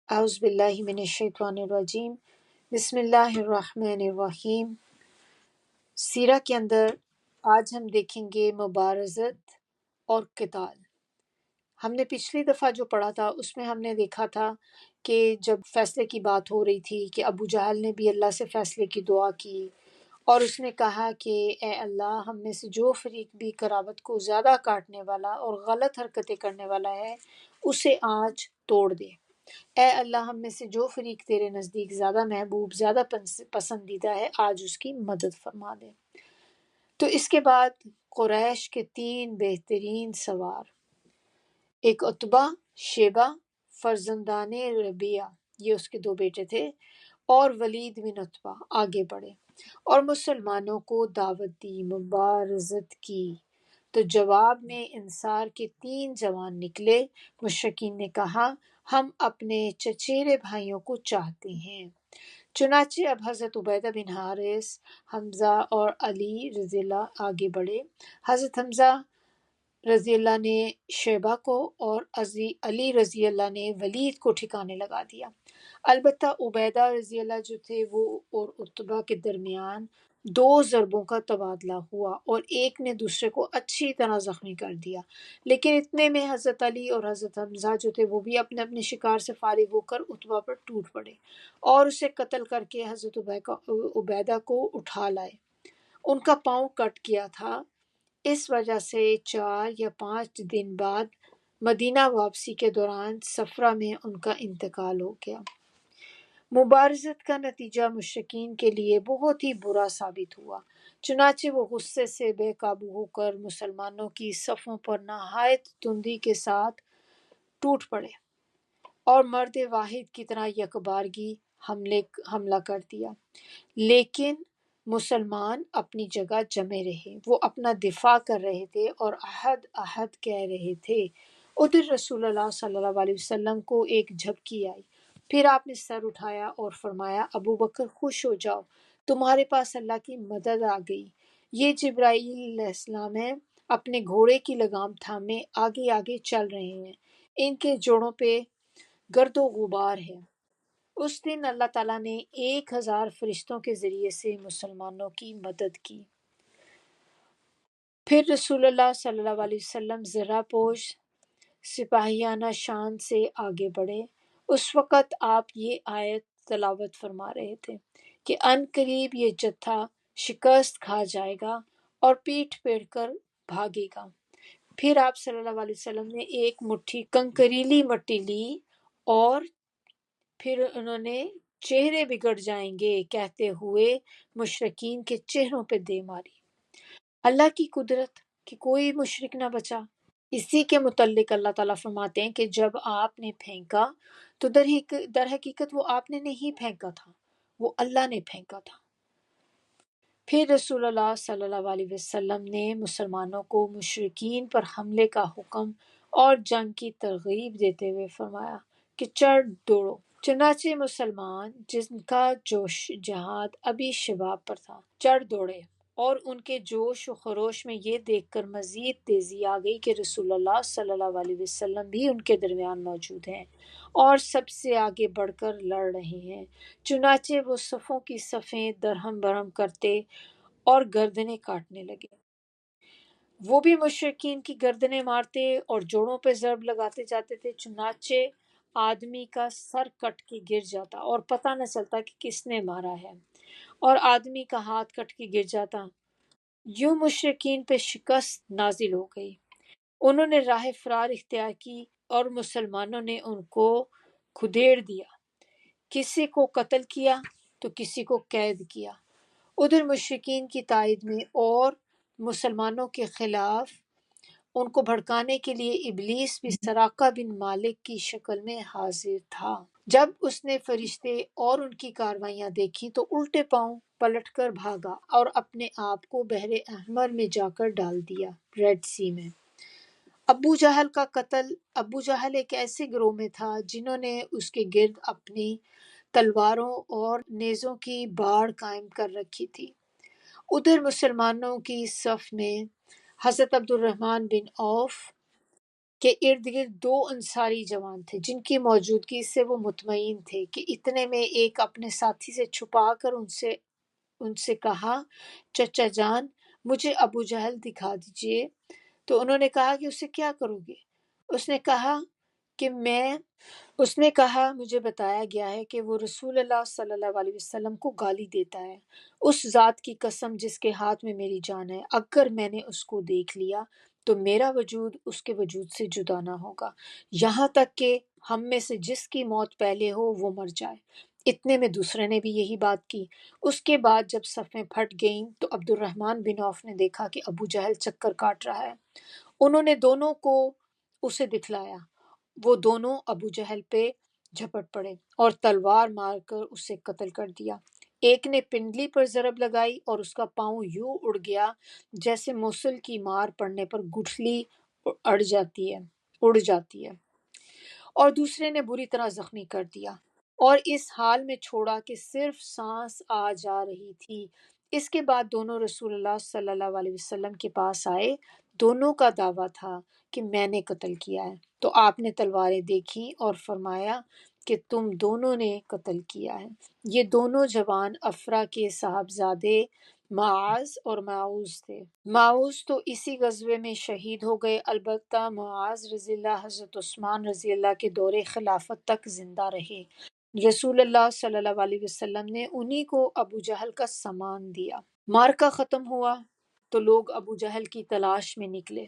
اعوذ باللہ من الشیطان الرجیم بسم اللہ الرحمن الرحیم۔ سیرہ کے اندر آج ہم دیکھیں گے مبارزت اور قتال۔ ہم نے پچھلی دفعہ جو پڑھا تھا اس میں ہم نے دیکھا تھا کہ جب فیصلے کی بات ہو رہی تھی کہ ابو جہل نے بھی اللہ سے فیصلے کی دعا کی اور اس نے کہا کہ اے اللہ، ہم میں سے جو فریق بھی قرابت کو زیادہ کاٹنے والا اور غلط حرکتیں کرنے والا ہے اسے آج توڑ دے۔ اے اللہ، ہم میں سے جو فریق تیرے نزدیک زیادہ محبوب، زیادہ پسندیدہ ہے، آج اس کی مدد فرما دے۔ تو اس کے بعد قریش کے 3 بہترین سوار، ایک عتبہ، شیبہ، فرزندان ربیعہ، یہ اس کے 2 بیٹے تھے، اور ولید بن عتبہ آگے بڑھے اور مسلمانوں کو دعوت دی، مبارزت کی۔ تو جواب میں انصار کے 3 جوان نکلے۔ مشرکین نے کہا، ہم اپنے چچیرے بھائیوں کو چاہتے ہیں۔ چنانچہ اب حضرت عبیدہ بن حارث، حمزہ اور علی رضی اللہ آگے بڑھے۔ حضرت حمزہ رضی اللہ نے شیبہ کو اور علی رضی اللہ نے ولید کو ٹھکانے لگا دیا۔ البتہ عبیدہ رضی اللہ جو تھے وہ اور عتبہ کے درمیان 2 ضربوں کا تبادلہ ہوا اور ایک نے دوسرے کو اچھی طرح زخمی کر دیا، لیکن اتنے میں حضرت علی اور حضرت حمزہ جو تھے وہ بھی اپنے اپنے شکار سے فارغ ہو کر عتبہ پر ٹوٹ پڑے اور اسے قتل کر کے حضرت عبیدہ کو اٹھا لائے۔ ان کا پاؤں کٹ گیا تھا، اس وجہ سے 4 یا 5 دن بعد مدینہ واپسی کے دوران صفرہ میں ان کا انتقال ہو گیا۔ مبارزت کا نتیجہ مشرکین کے لیے بہت ہی برا ثابت ہوا، چنانچہ وہ غصے سے بے قابو ہو کر مسلمانوں کی صفوں پر نہایت تندی کے ساتھ ٹوٹ پڑے اور مرد واحد کی طرح یکبارگی حملہ کر دیا۔ لیکن مسلمان اپنی جگہ جمے رہے، وہ اپنا دفاع کر رہے تھے اور احد احد کہہ رہے تھے۔ ادھر رسول اللہ صلی اللہ علیہ وسلم کو ایک جھپکی آئی، پھر آپ نے سر اٹھایا اور فرمایا، ابو بکر خوش ہو جاؤ، تمہارے پاس اللہ کی مدد آ گئی۔ یہ جبرائیل علیہ السلام ہیں، اپنے گھوڑے کی لگام تھامے آگے آگے چل رہے ہیں، ان کے جوڑوں پہ گرد و غبار ہے۔ اس دن اللہ تعالیٰ نے 1000 فرشتوں کے ذریعے سے مسلمانوں کی مدد کی۔ پھر رسول اللہ صلی اللہ علیہ وسلم زرہ پوش سپاہیانہ شان سے آگے بڑھے۔ اس وقت آپ یہ آیت تلاوت فرما رہے تھے کہ ان قریب یہ جتھا شکست کھا جائے گا اور پیٹھ پھیر کر بھاگے گا۔ پھر آپ صلی اللہ علیہ وسلم نے ایک مٹھی کنکریلی مٹی لی اور پھر انہوں نے چہرے بگڑ جائیں گے کہتے ہوئے مشرکین کے چہروں پہ دے ماری۔ اللہ کی قدرت کہ کوئی مشرک نہ بچا۔ اسی کے متعلق اللہ تعالیٰ فرماتے ہیں کہ جب آپ نے پھینکا تو در حقیقت وہ آپ نے نہیں پھینکا تھا، وہ اللہ نے پھینکا تھا۔ پھر رسول اللہ صلی اللہ علیہ وسلم نے مسلمانوں کو مشرکین پر حملے کا حکم اور جنگ کی ترغیب دیتے ہوئے فرمایا کہ چڑھ دوڑو۔ چنانچہ مسلمان جن کا جوش جہاد ابھی شباب پر تھا چڑھ دوڑے، اور ان کے جوش و خروش میں یہ دیکھ کر مزید تیزی آ گئی کہ رسول اللہ صلی اللہ علیہ وسلم بھی ان کے درمیان موجود ہیں اور سب سے آگے بڑھ کر لڑ رہے ہیں۔ چنانچہ وہ صفوں کی صفیں درہم برہم کرتے اور گردنیں کاٹنے لگے۔ وہ بھی مشرکین کی گردنیں مارتے اور جوڑوں پہ ضرب لگاتے جاتے تھے، چنانچہ آدمی کا سر کٹ کے گر جاتا اور پتہ نہ چلتا کہ کس نے مارا ہے، اور آدمی کا ہاتھ کٹ کے گر جاتا۔ یوں مشرکین پہ شکست نازل ہو گئی۔ انہوں نے راہ فرار اختیار کی اور مسلمانوں نے ان کو کھدیڑ دیا، کسی کو قتل کیا تو کسی کو قید کیا۔ ادھر مشرکین کی تائید میں اور مسلمانوں کے خلاف ان کو بھڑکانے کے لیے ابلیس بھی سراقہ بن مالک کی شکل میں حاضر تھا۔ جب اس نے فرشتے اور ان کی کاروائیاں دیکھی تو الٹے پاؤں پلٹ کر بھاگا اور اپنے آپ کو بحر احمر میں جا کر ڈال دیا، ریڈ سی میں۔ ابو جہل کا قتل۔ ابو جہل ایک ایسے گروہ میں تھا جنہوں نے اس کے گرد اپنی تلواروں اور نیزوں کی باڑ قائم کر رکھی تھی۔ ادھر مسلمانوں کی صف میں حضرت عبد الرحمن بن عوف، کہ ارد گرد 2 انصاری جوان تھے جن کی موجودگی سے وہ مطمئن تھے کہ اتنے میں ایک اپنے ساتھی سے چھپا کر ان سے کہا، چچا جان مجھے ابو جہل دکھا دیجئے۔ تو انہوں نے کہا کہ اسے کیا کرو گے؟ اس نے کہا کہ مجھے بتایا گیا ہے کہ وہ رسول اللہ صلی اللہ علیہ وسلم کو گالی دیتا ہے۔ اس ذات کی قسم جس کے ہاتھ میں میری جان ہے، اگر میں نے اس کو دیکھ لیا تو میرا وجود اس کے وجود سے جدا نہ ہوگا، یہاں تک کہ ہم میں سے جس کی موت پہلے ہو وہ مر جائے۔ اتنے میں دوسرے نے بھی یہی بات کی۔ اس کے بعد جب صفیں پھٹ گئیں تو عبد الرحمن بن عوف نے دیکھا کہ ابو جہل چکر کاٹ رہا ہے۔ انہوں نے دونوں کو اسے دکھلایا۔ وہ دونوں ابو جہل پہ جھپٹ پڑے اور تلوار مار کر اسے قتل کر دیا۔ ایک نے پنڈلی پر ضرب لگائی اور اس کا پاؤں یوں اڑ گیا جیسے موصل کی مار پڑنے پر گٹھلی اڑ جاتی ہے، اور دوسرے نے بری طرح زخمی کر دیا اور اس حال میں چھوڑا کہ صرف سانس آ جا رہی تھی۔ اس کے بعد دونوں رسول اللہ صلی اللہ علیہ وسلم کے پاس آئے۔ دونوں کا دعویٰ تھا کہ میں نے قتل کیا ہے۔ تو آپ نے تلواریں دیکھیں اور فرمایا کہ تم دونوں نے قتل کیا ہے۔ یہ دونوں جوان افرا کے صاحبزادے معاذ اور معوذ تھے۔ معوذ تو اسی غزوے میں شہید ہو گئے، البتہ معاذ رضی اللہ حضرت عثمان رضی اللہ کے دور خلافت تک زندہ رہے۔ رسول اللہ صلی اللہ علیہ وسلم نے انہی کو ابو جہل کا سامان دیا۔ معرکہ ختم ہوا تو لوگ ابو جہل کی تلاش میں نکلے۔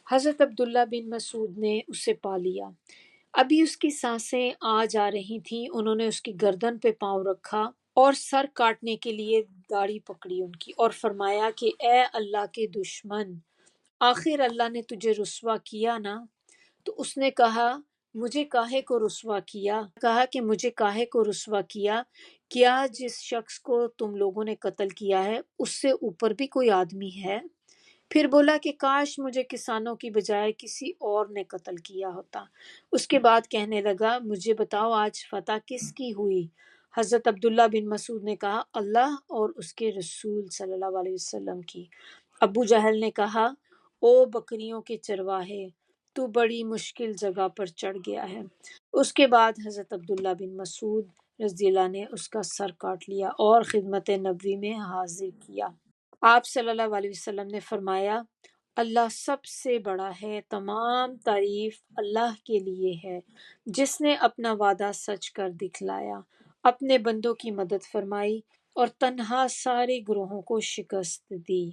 حضرت عبداللہ بن مسعود نے اسے پا لیا۔ ابھی اس کی سانسیں آ جا رہی تھیں، انہوں نے اس کی گردن پہ پاؤں رکھا اور سر کاٹنے کے لیے داڑھی پکڑی ان کی اور فرمایا کہ اے اللہ کے دشمن، آخر اللہ نے تجھے رسوا کیا نا؟ تو اس نے کہا مجھے کاہے کو رسوا کیا؟ کیا جس شخص کو تم لوگوں نے قتل کیا ہے اس سے اوپر بھی کوئی آدمی ہے؟ پھر بولا کہ کاش مجھے کسانوں کی بجائے کسی اور نے قتل کیا ہوتا۔ اس کے بعد کہنے لگا مجھے بتاؤ آج فتح کس کی ہوئی؟ حضرت عبداللہ بن مسعود نے کہا اللہ اور اس کے رسول صلی اللہ علیہ وسلم کی۔ ابو جہل نے کہا او بکریوں کے چرواہے، تو بڑی مشکل جگہ پر چڑھ گیا ہے۔ اس کے بعد حضرت عبداللہ بن مسعود رضی اللہ نے اس کا سر کاٹ لیا اور خدمت نبوی میں حاضر کیا۔ آپ صلی اللہ علیہ وسلم نے فرمایا اللہ سب سے بڑا ہے، تمام تعریف اللہ کے لیے ہے جس نے اپنا وعدہ سچ کر دکھلایا، اپنے بندوں کی مدد فرمائی اور تنہا سارے گروہوں کو شکست دی۔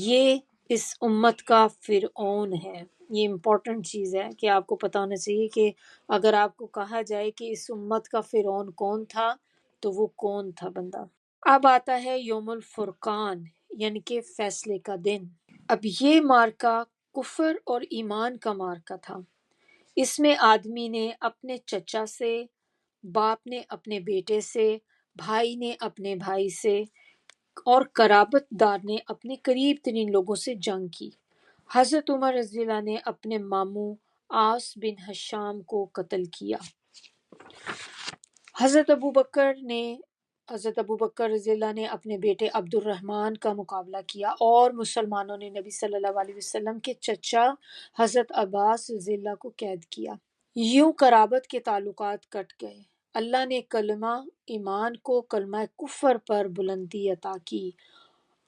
یہ اس امت کا فرعون ہے۔ یہ امپورٹنٹ چیز ہے کہ آپ کو پتہ ہونا چاہیے کہ اگر آپ کو کہا جائے کہ اس امت کا فرعون کون تھا تو وہ کون تھا بندہ۔ اب آتا ہے یوم الفرقان، یعنی کہ فیصلے کا دن۔ اب یہ مارکہ کفر اور ایمان کا مارکہ تھا۔ اس میں آدمی نے اپنے چچا سے، باپ نے اپنے بیٹے سے، بھائی نے اپنے بھائی سے اور قرابت دار نے اپنے قریب ترین لوگوں سے جنگ کی۔ حضرت عمر رضی اللہ نے اپنے ماموں عاص بن ہشام کو قتل کیا۔ حضرت ابوبکر رضی اللہ نے اپنے بیٹے عبد الرحمن کا مقابلہ کیا اور مسلمانوں نے نبی صلی اللہ علیہ وسلم کے چچا حضرت عباس رضی اللہ کو قید کیا۔ یوں قرابت کے تعلقات کٹ گئے۔ اللہ نے کلمہ ایمان کو کلمہ کفر پر بلندی عطا کی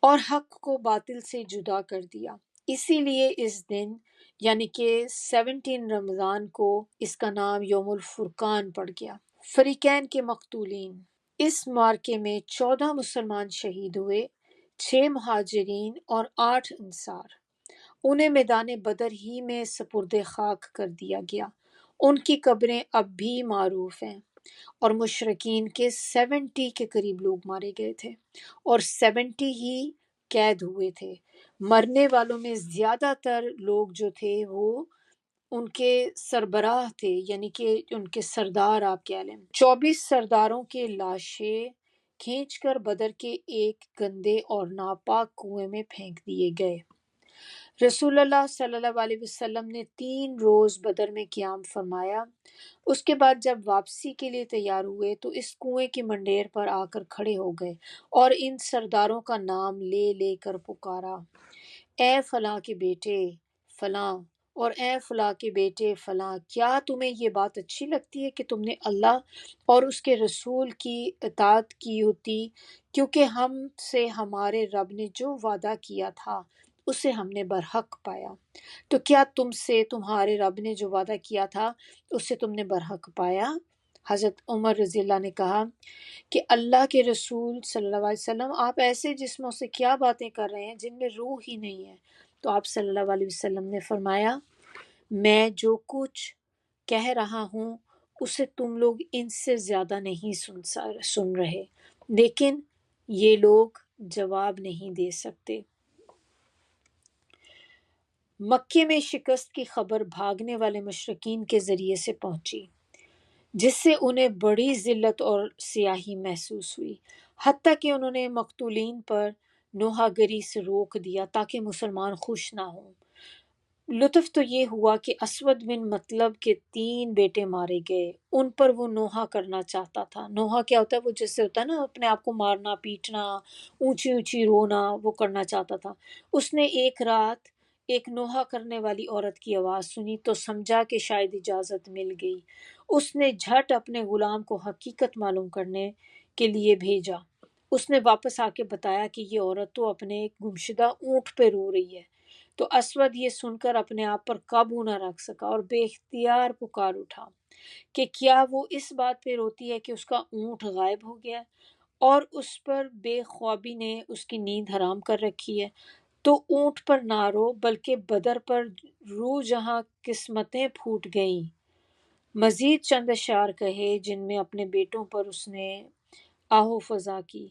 اور حق کو باطل سے جدا کر دیا۔ اسی لیے اس دن یعنی کہ 17 رمضان کو اس کا نام یوم الفرقان پڑ گیا۔ فریقین کے مقتولین، اس مارکے میں 14 مسلمان شہید ہوئے، 6 مہاجرین اور 8 انصار۔ انہیں میدان بدر ہی میں سپرد خاک کر دیا گیا۔ ان کی قبریں اب بھی معروف ہیں، اور مشرکین کے 70 کے قریب لوگ مارے گئے تھے اور 70 ہی قید ہوئے تھے۔ مرنے والوں میں زیادہ تر لوگ جو تھے وہ ان کے سربراہ تھے، یعنی کہ ان کے سردار آپ کہہ لیں۔ 24 سرداروں کے لاشیں کھینچ کر بدر کے ایک گندے اور ناپاک کنویں میں پھینک دیے گئے۔ رسول اللہ صلی اللہ علیہ وسلم نے 3 روز بدر میں قیام فرمایا۔ اس کے بعد جب واپسی کے لیے تیار ہوئے تو اس کنویں کی منڈیر پر آ کر کھڑے ہو گئے اور ان سرداروں کا نام لے لے کر پکارا، اے فلاں کے بیٹے فلاں اور اے فلاں کے بیٹے فلاں، کیا تمہیں یہ بات اچھی لگتی ہے کہ تم نے اللہ اور اس کے رسول کی اطاعت کی ہوتی، کیونکہ ہم سے ہمارے رب نے جو وعدہ کیا تھا اسے ہم نے برحق پایا۔ تو کیا تم سے تمہارے رب نے جو وعدہ کیا تھا اسے تم نے برحق پایا؟ حضرت عمر رضی اللہ نے کہا کہ اللہ کے رسول صلی اللہ علیہ وسلم، آپ ایسے جسموں سے کیا باتیں کر رہے ہیں جن میں روح ہی نہیں ہے؟ تو آپ صلی اللہ علیہ وسلم نے فرمایا، میں جو کچھ کہہ رہا ہوں اسے تم لوگ ان سے زیادہ نہیں سن رہے، لیکن یہ لوگ جواب نہیں دے سکتے۔ مکے میں شکست کی خبر بھاگنے والے مشرکین کے ذریعے سے پہنچی، جس سے انہیں بڑی ذلت اور سیاہی محسوس ہوئی، حتیٰ کہ انہوں نے مقتولین پر نوحہ گری سے روک دیا تاکہ مسلمان خوش نہ ہوں۔ لطف تو یہ ہوا کہ اسود بن مطلب کے 3 بیٹے مارے گئے، ان پر وہ نوحہ کرنا چاہتا تھا۔ نوحہ کیا ہوتا ہے؟ وہ جیسے ہوتا ہے نا، اپنے آپ کو مارنا، پیٹنا، اونچی اونچی رونا، وہ کرنا چاہتا تھا۔ اس نے ایک رات ایک نوحہ کرنے والی عورت کی آواز سنی تو سمجھا کہ شاید اجازت مل گئی۔ اس نے جھٹ اپنے غلام کو حقیقت معلوم کرنے کے لیے بھیجا۔ اس نے واپس آ کے بتایا کہ یہ عورت تو اپنے ایک گمشدہ اونٹ پہ رو رہی ہے۔ تو اسود یہ سن کر اپنے آپ پر قابو نہ رکھ سکا اور بے اختیار پکار اٹھا کہ کیا وہ اس بات پہ روتی ہے کہ اس کا اونٹ غائب ہو گیا اور اس پر بے خوابی نے اس کی نیند حرام کر رکھی ہے؟ تو اونٹ پر نہ رو، بلکہ بدر پر رو جہاں قسمتیں پھوٹ گئیں۔ مزید چند اشعار کہے جن میں اپنے بیٹوں پر اس نے آہو فضا کی۔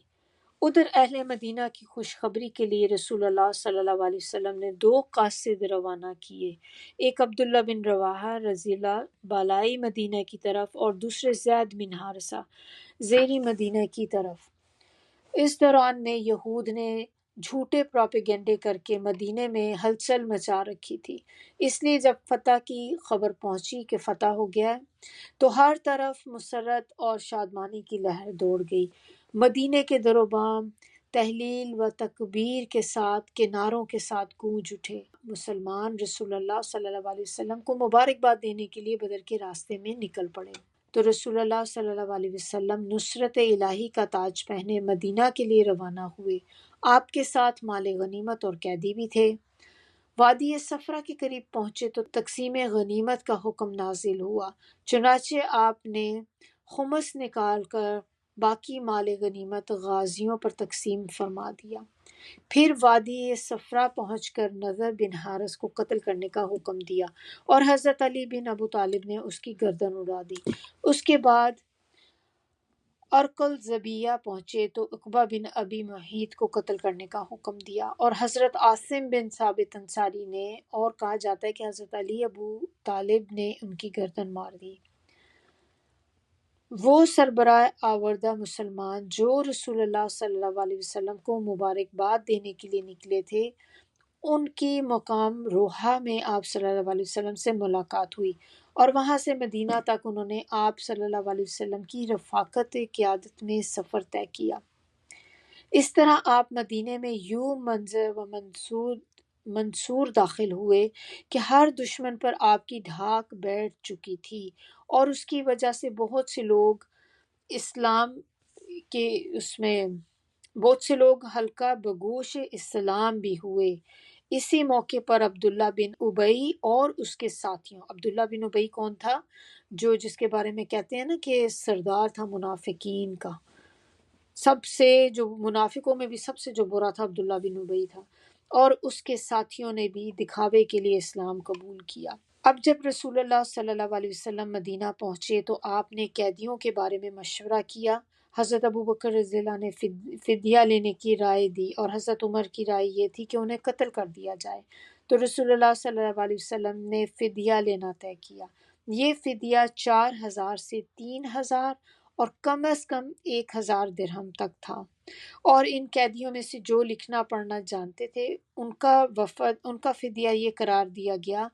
ادھر اہل مدینہ کی خوشخبری کے لیے رسول اللہ صلی اللہ علیہ وسلم نے 2 قاصد روانہ کیے، ایک عبداللہ بن رواحہ رضی اللہ بالائی مدینہ کی طرف اور دوسرے زید بن حارثہ زیری مدینہ کی طرف۔ اس دوران میں یہود نے جھوٹے پروپیگنڈے کر کے مدینے میں ہلچل مچا رکھی تھی، اس لیے جب فتح کی خبر پہنچی کہ فتح ہو گیا تو ہر طرف مسرت اور شادمانی کی لہر دوڑ گئی۔ مدینے کے در و بام تہلیل و تکبیر کے ساتھ، کناروں کے ساتھ گونج اٹھے۔ مسلمان رسول اللہ صلی اللہ علیہ وسلم کو مبارکباد دینے کے لیے بدر کے راستے میں نکل پڑے۔ تو رسول اللہ صلی اللہ علیہ وسلم نصرت الہی کا تاج پہنے مدینہ کے لیے روانہ ہوئے۔ آپ کے ساتھ مال غنیمت اور قیدی بھی تھے۔ وادی صفرا کے قریب پہنچے تو تقسیم غنیمت کا حکم نازل ہوا، چنانچہ آپ نے خمس نکال کر باقی مال غنیمت غازیوں پر تقسیم فرما دیا۔ پھر وادی صفرا پہنچ کر نضر بن حارث کو قتل کرنے کا حکم دیا اور حضرت علی بن ابو طالب نے اس کی گردن اڑا دی۔ اس کے بعد ارکل زبیہ پہنچے تو عقبہ بن ابی معیط کو قتل کرنے کا حکم دیا اور حضرت عاصم بن ثابت انصاری نے، اور کہا جاتا ہے کہ حضرت علی ابو طالب نے ان کی گردن مار دی۔ وہ سربراہ آوردہ مسلمان جو رسول اللہ صلی اللہ علیہ وسلم کو مبارکباد دینے کے لیے نکلے تھے، ان کی مقام روحہ میں آپ صلی اللہ علیہ وسلم سے ملاقات ہوئی اور وہاں سے مدینہ تک انہوں نے آپ صلی اللہ علیہ وسلم کی رفاقت قیادت میں سفر طے کیا۔ اس طرح آپ مدینے میں یوں منظر و منصور داخل ہوئے کہ ہر دشمن پر آپ کی دھاک بیٹھ چکی تھی اور اس کی وجہ سے بہت سے لوگ حلقہ بگوش اسلام بھی ہوئے۔ اسی موقع پر عبداللہ بن ابی اور اس کے ساتھیوں، عبداللہ بن ابی کون تھا؟ جس کے بارے میں کہتے ہیں نا کہ سردار تھا منافقین کا، سب سے جو منافقوں میں بھی سب سے جو برا تھا عبداللہ بن ابی تھا، اور اس کے ساتھیوں نے بھی دکھاوے کے لیے اسلام قبول کیا۔ اب جب رسول اللہ صلی اللہ علیہ وسلم مدینہ پہنچے تو آپ نے قیدیوں کے بارے میں مشورہ کیا۔ حضرت ابوبکر رضی اللہ نے فدیہ لینے کی رائے دی اور حضرت عمر کی رائے یہ تھی کہ انہیں قتل کر دیا جائے۔ تو رسول اللہ صلی اللہ علیہ وسلم نے فدیہ لینا طے کیا۔ یہ فدیہ 4000 سے 3000 اور کم از کم 1000 درہم تک تھا، اور ان قیدیوں میں سے جو لکھنا پڑھنا جانتے تھے ان کا فدیہ یہ قرار دیا گیا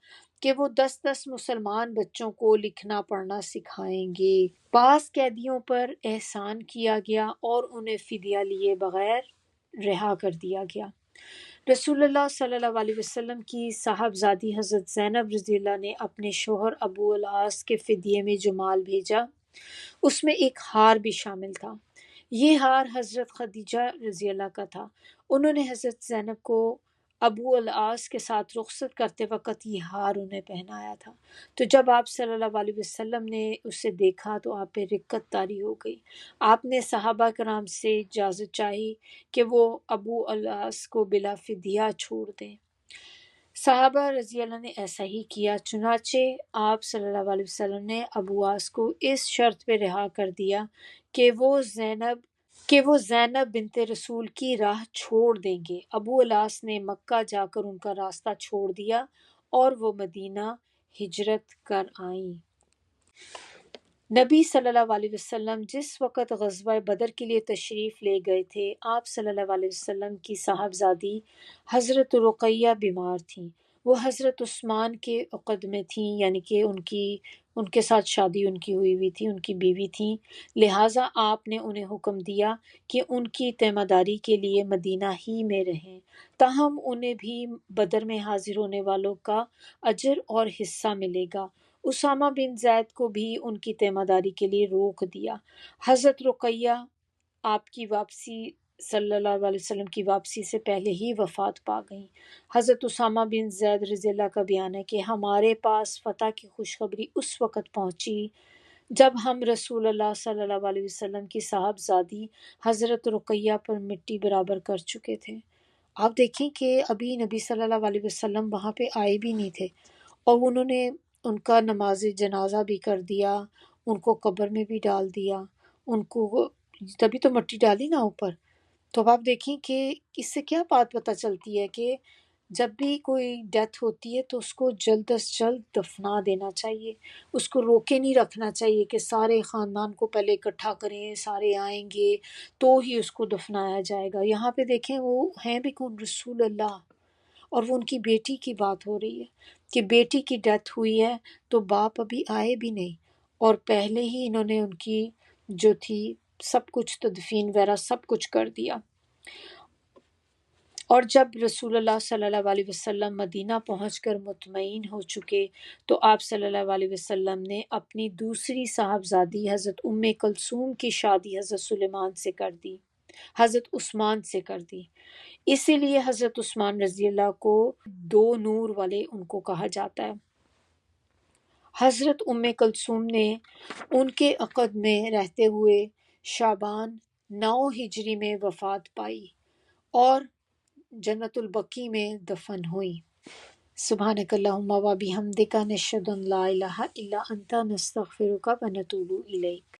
کہ وہ 10 مسلمان بچوں کو لکھنا پڑھنا سکھائیں گے۔ بعض قیدیوں پر احسان کیا گیا اور انہیں فدیہ لیے بغیر رہا کر دیا گیا۔ رسول اللہ صلی اللہ علیہ وسلم کی صاحبزادی حضرت زینب رضی اللہ نے اپنے شوہر ابو العاص کے فدیے میں جو مال بھیجا اس میں ایک ہار بھی شامل تھا۔ یہ ہار حضرت خدیجہ رضی اللہ کا تھا۔ انہوں نے حضرت زینب کو ابو العاص کے ساتھ رخصت کرتے وقت یہ ہار انہیں پہنایا تھا۔ تو جب آپ صلی اللہ علیہ وسلم نے اسے دیکھا تو آپ پہ رقت طاری ہو گئی۔ آپ نے صحابہ کرام سے اجازت چاہی کہ وہ ابو العاص کو بلا فدیہ چھوڑ دیں۔ صحابہ رضی اللہ نے ایسا ہی کیا، چنانچہ آپ صلی اللہ علیہ وسلم نے ابو عاص کو اس شرط پہ رہا کر دیا کہ وہ زینب بنت رسول کی راہ چھوڑ دیں گے۔ ابو العاص نے مکہ جا کر ان کا راستہ چھوڑ دیا اور وہ مدینہ ہجرت کر آئیں۔ نبی صلی اللہ علیہ وسلم جس وقت غزوہ بدر کے لیے تشریف لے گئے تھے، آپ صلی اللہ علیہ وسلم کی صاحبزادی حضرت رقیہ بیمار تھیں۔ وہ حضرت عثمان کے عقد میں تھیں، یعنی کہ ان کے ساتھ شادی ان کی ہوئی تھی، ان کی بیوی تھیں، لہٰذا آپ نے انہیں حکم دیا کہ ان کی تیمارداری کے لیے مدینہ ہی میں رہیں، تاہم انہیں بھی بدر میں حاضر ہونے والوں کا اجر اور حصہ ملے گا۔ اسامہ بن زید کو بھی ان کی تیمارداری کے لیے روک دیا۔ حضرت رقیہ آپ کی واپسی صلی اللہ علیہ وسلم کی واپسی سے پہلے ہی وفات پا گئیں۔ حضرت اسامہ بن زید رضی اللہ کا بیان ہے کہ ہمارے پاس فتح کی خوشخبری اس وقت پہنچی جب ہم رسول اللہ صلی اللہ علیہ وسلم کی صاحبزادی حضرت رقیہ پر مٹی برابر کر چکے تھے۔ آپ دیکھیں کہ ابھی نبی صلی اللہ علیہ وسلم وہاں پہ آئے بھی نہیں تھے اور انہوں نے ان کا نماز جنازہ بھی کر دیا، ان کو قبر میں بھی ڈال دیا، ان کو تبھی تو مٹی ڈالی نا اوپر۔ تو اب آپ دیکھیں کہ اس سے کیا بات پتہ چلتی ہے کہ جب بھی کوئی ڈیتھ ہوتی ہے تو اس کو جلد از جلد دفنا دینا چاہیے، اس کو روکے نہیں رکھنا چاہیے کہ سارے خاندان کو پہلے اکٹھا کریں، سارے آئیں گے تو ہی اس کو دفنایا جائے گا۔ یہاں پہ دیکھیں وہ ہیں بھی کون؟ رسول اللہ، اور وہ ان کی بیٹی کی بات ہو رہی ہے کہ بیٹی کی ڈیتھ ہوئی ہے تو باپ ابھی آئے بھی نہیں، اور پہلے ہی انہوں نے ان کی جو تھی سب کچھ تدفین وغیرہ سب کچھ کر دیا۔ اور جب رسول اللہ صلی اللہ علیہ وسلم مدینہ پہنچ کر مطمئن ہو چکے تو آپ صلی اللہ علیہ وسلم نے اپنی دوسری صاحبزادی حضرت ام کلثوم کی شادی حضرت عثمان سے کر دی۔ اسی لیے حضرت عثمان رضی اللہ کو دو نور والے ان کو کہا جاتا ہے۔ حضرت ام کلثوم نے ان کے عقد میں رہتے ہوئے شعبان 9 ہجری میں وفات پائی اور جنت البقیع میں دفن ہوئی۔ سبحانک اللہم و بحمدک، نشہد ان لا الہ الا انت، نستغفرک و نتوب الیک۔